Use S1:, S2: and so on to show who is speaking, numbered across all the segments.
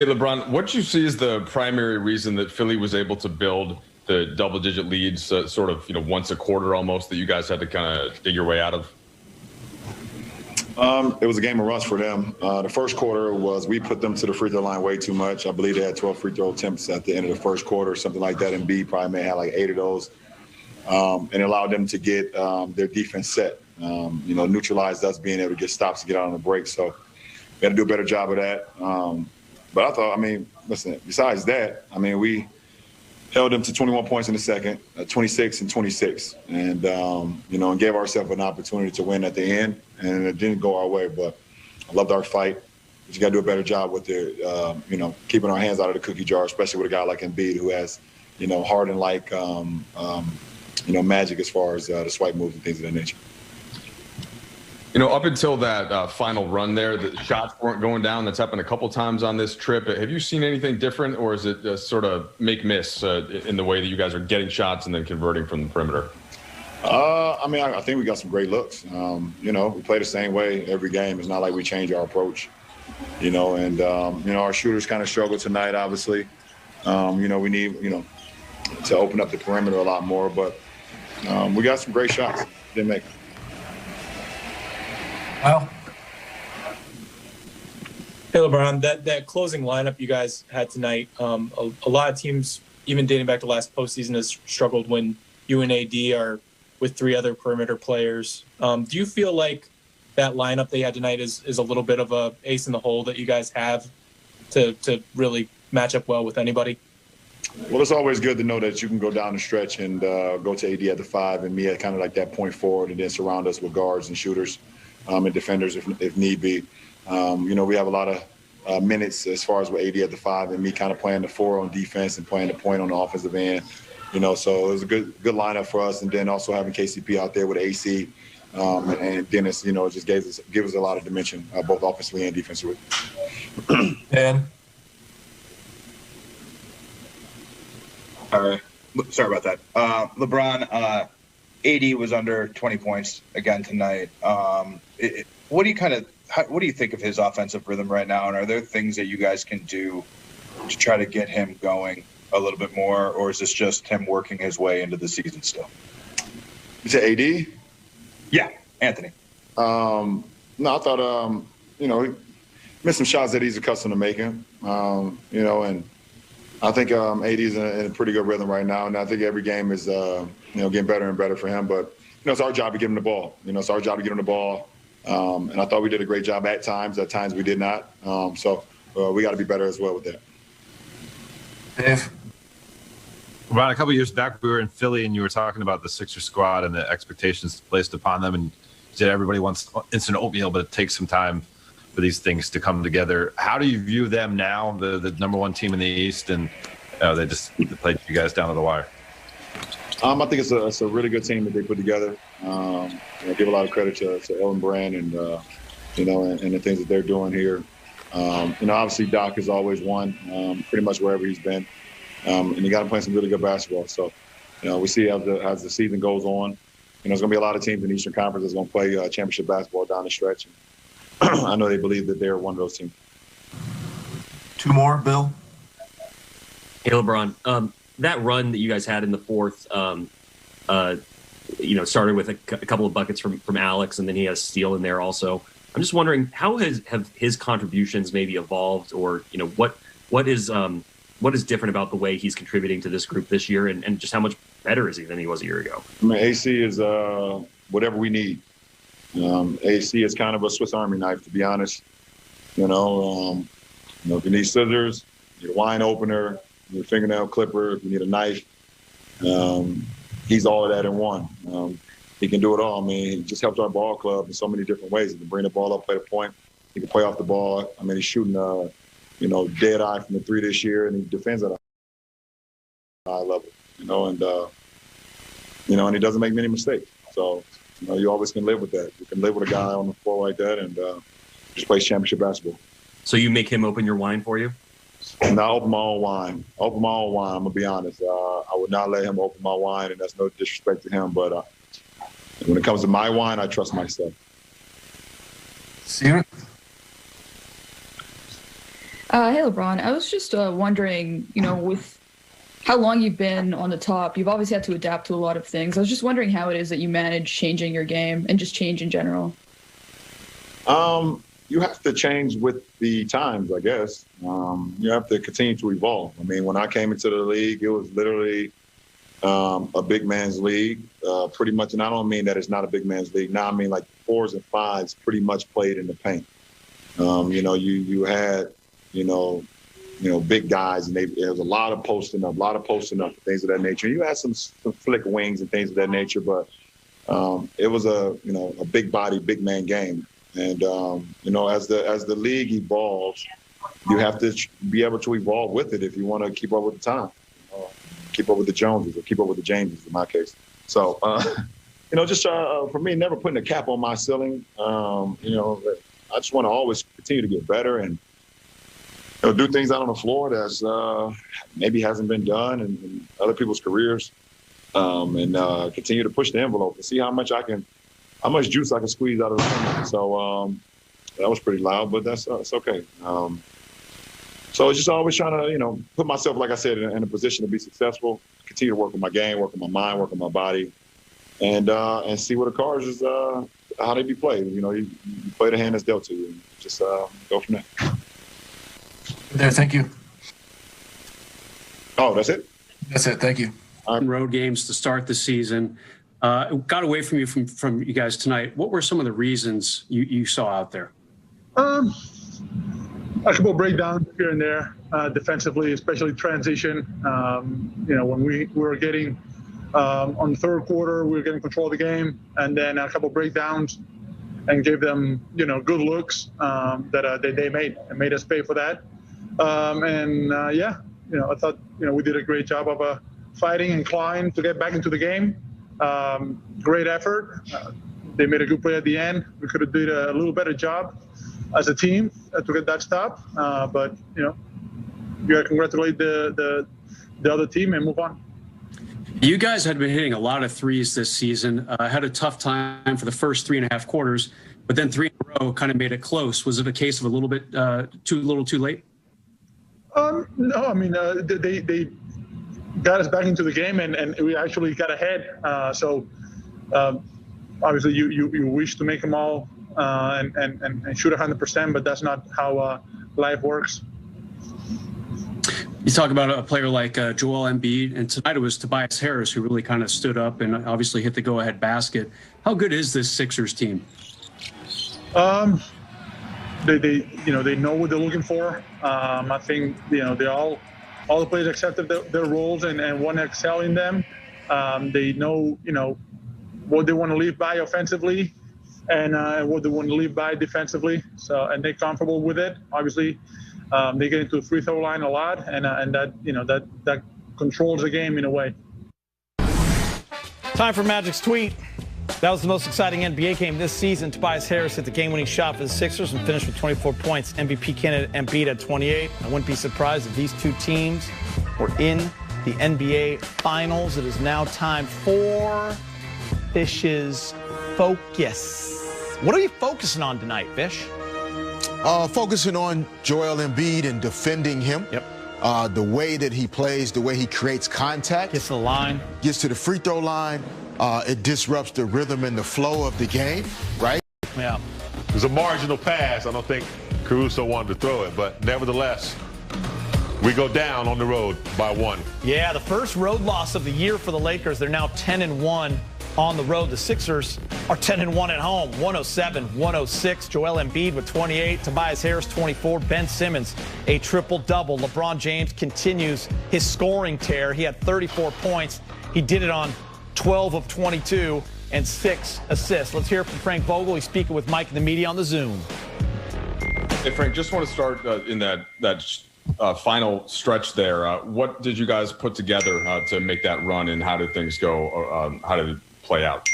S1: Hey, LeBron, what you see is the primary reason that Philly was able to build the double-digit leads, sort of, once a quarter almost, that you guys had to kind of dig your way out of?
S2: It was a game of rust for them. The first quarter was we put them to the free throw line way too much. I believe they had 12 free throw attempts at the end of the first quarter, something like that. And B probably may have like 8 of those, and it allowed them to get their defense set. Neutralized us being able to get stops to get out on the break. So we had to do a better job of that. But I thought, listen, besides that, we held them to 21 points in the second, 26 and 26, and and gave ourselves an opportunity to win at the end, and it didn't go our way. But I loved our fight. But you got to do a better job with keeping our hands out of the cookie jar, especially with a guy like Embiid who has, Harden-like, magic as far as the swipe moves and things of that nature.
S1: Up until that final run there, the shots weren't going down. That's happened a couple times on this trip. Have you seen anything different, or is it sort of make-miss in the way that you guys are getting shots and then converting from the perimeter?
S2: I think we got some great looks. We play the same way every game. It's not like we change our approach, our shooters kind of struggle tonight, obviously. We need, to open up the perimeter a lot more, but we got some great shots. Didn't make.
S3: Well,
S4: hey, LeBron, that closing lineup you guys had tonight, a lot of teams, even dating back to last postseason, has struggled when you and AD are with 3 other perimeter players. Do you feel like that lineup they had tonight is a little bit of a ace in the hole that you guys have to really match up well with anybody?
S2: Well, it's always good to know that you can go down the stretch and go to AD at the 5 and me at kind of like that point forward, and then surround us with guards and shooters. And defenders if need be. We have a lot of minutes as far as with AD at the 5 and me kind of playing the 4 on defense and playing the point on the offensive end. So it was a good lineup for us. And then also having KCP out there with AC and Dennis, it just gives us a lot of dimension, both offensively and defensively.
S3: Dan?
S5: Sorry about that. LeBron, AD was under 20 points again tonight. What do you think of his offensive rhythm right now? And are there things that you guys can do to try to get him going a little bit more, or is this just him working his way into the season still?
S2: You said AD?
S5: Yeah, Anthony.
S2: No, I thought he missed some shots that he's accustomed to making. And I think AD is in a pretty good rhythm right now, and I think every game is getting better and better for him. But it's our job to give him the ball. It's our job to give him the ball. And I thought we did a great job at times. At times we did not. So we got to be better as well with that.
S3: Dave?
S6: Ron, a couple of years back, we were in Philly, and you were talking about the Sixers squad and the expectations placed upon them. And you said everybody wants instant oatmeal, but it takes some time for these things to come together. How do you view them now, the number 1 team in the East, and they just played you guys down to the wire?
S2: I think it's a really good team that they put together. Give a lot of credit to Ellen Brand and and the things that they're doing here. Obviously Doc has always won pretty much wherever he's been, and you got to play some really good basketball. So we see as the season goes on, there's going to be a lot of teams in the Eastern Conference that's going to play championship basketball down the stretch. I know they believe that they're one of those teams.
S3: 2 more, Bill?
S7: Hey, LeBron. That run that you guys had in the fourth, started with a couple of buckets from Alex, and then he has steal in there also. I'm just wondering, how have his contributions maybe evolved, or what is different about the way he's contributing to this group this year, and just how much better is he than he was a year ago?
S2: AC is whatever we need. AC is kind of a Swiss Army knife, to be honest. If you need scissors, you need a wine opener, you need a fingernail clipper, if you need a knife, he's all of that in one. He can do it all. He just helps our ball club in so many different ways. He can bring the ball up, play the point. He can play off the ball. He's shooting, dead eye from the 3 this year, and he defends at a high level, and he doesn't make many mistakes. So, you always can live with that. You can live with a guy on the floor like that and just plays championship basketball.
S7: So you make him open your wine for you?
S2: No, I open my own wine. I'm going to be honest. I would not let him open my wine, and that's no disrespect to him. But when it comes to my wine, I trust myself.
S3: Steven?
S8: Hey, LeBron. I was just wondering, with how long you've been on the top, you've obviously had to adapt to a lot of things. I was just wondering how it is that you manage changing your game and just change in general.
S2: You have to change with the times, I guess. You have to continue to evolve. I mean, when I came into the league, it was literally a big man's league, pretty much. And I don't mean that it's not a big man's league. Now I mean like 4s and 5s pretty much played in the paint. You had, big guys, and there was a lot of posting up, things of that nature. You had some flick wings and things of that nature, but it was a big body, big man game. And as the league evolves, you have to be able to evolve with it if you want to keep up with the time, keep up with the Joneses or keep up with the Jameses in my case. So, for me, never putting a cap on my ceiling. I just want to always continue to get better and do things out on the floor that's maybe hasn't been done in other people's careers, and continue to push the envelope and see how much juice I can squeeze out of the lemon. So that was pretty loud, but it's okay. So it's just always trying to, put myself, like I said, in a position to be successful, continue to work on my game, work on my mind, work on my body, and see what the cards is, how they be played. You play the hand that's dealt to you, and just go from there.
S3: There, thank you.
S2: Oh, that's it?
S3: That's it, thank you.
S9: Road games to start the season. Got away from you from you guys tonight. What were some of the reasons you saw out there?
S10: A couple of breakdowns here and there, defensively, especially transition. When we were getting on the third quarter, we were getting control of the game, and then a couple of breakdowns, and gave them good looks that they made us pay for that. I thought we did a great job of fighting and clawing to get back into the game. Great effort. They made a good play at the end. We could have did a little better job as a team to get that stop. But you got to congratulate the other team and move on.
S9: You guys had been hitting a lot of threes this season. Had a tough time for the first 3.5 quarters, but then 3 in a row kind of made it close. Was it a case of a little bit too late?
S10: No, I mean they got us back into the game, and we actually got ahead. Obviously, you wish to make them all and shoot 100%, but that's not how life works.
S9: You talk about a player like Joel Embiid, and tonight it was Tobias Harris who really kind of stood up and obviously hit the go-ahead basket. How good is this Sixers team?
S10: They know what they're looking for. I think they all the players accepted their roles and want to excel in them. They know what they want to live by offensively and what they want to live by defensively. And they're comfortable with it. Obviously, they get into the free throw line a lot, and that controls the game in a way.
S11: Time for Magic's tweet. That was the most exciting NBA game this season. Tobias Harris hit the game-winning shot for the Sixers and finished with 24 points. MVP candidate Embiid at 28. I wouldn't be surprised if these two teams were in the NBA Finals. It is now time for Fish's Focus. What are you focusing on tonight, Fish?
S12: Focusing on Joel Embiid and defending him.
S11: Yep.
S12: The way that he plays, the way he creates contact.
S11: Gets to the line.
S12: Gets to the free throw line. It disrupts the rhythm and the flow of the game, right?
S11: Yeah.
S13: It was a marginal pass. I don't think Caruso wanted to throw it, but nevertheless, we go down on the road by 1.
S11: Yeah, the first road loss of the year for the Lakers. They're now 10-1 on the road. The Sixers are 10-1 at home, 107-106. Joel Embiid with 28, Tobias Harris 24, Ben Simmons a triple-double. LeBron James continues his scoring tear. He had 34 points. He did it on 12 of 22 and 6 assists. Let's hear from Frank Vogel. He's speaking with Mike and the media on the Zoom.
S1: Hey, Frank, just want to start in that final stretch there. What did you guys put together to make that run, and how did things go? How did it play out?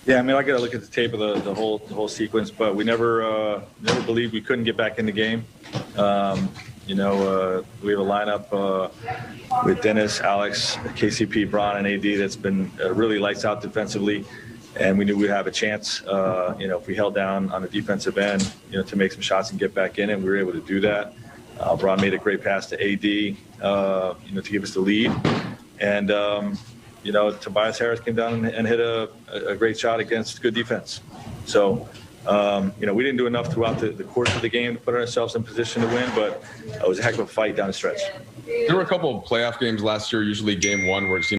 S14: Yeah, I mean, I got to look at the tape of the whole sequence, but we never believed we couldn't get back in the game. We have a lineup with Dennis, Alex, KCP, Bron, and AD that's been really lights out defensively, and we knew we'd have a chance, if we held down on the defensive end, to make some shots and get back in it. We were able to do that. LeBron made a great pass to AD, to give us the lead. And, Tobias Harris came down and hit a great shot against good defense. So, we didn't do enough throughout the course of the game to put ourselves in position to win, but it was a heck of a fight down the stretch.
S1: There were a couple of playoff games last year, usually game one, where it seemed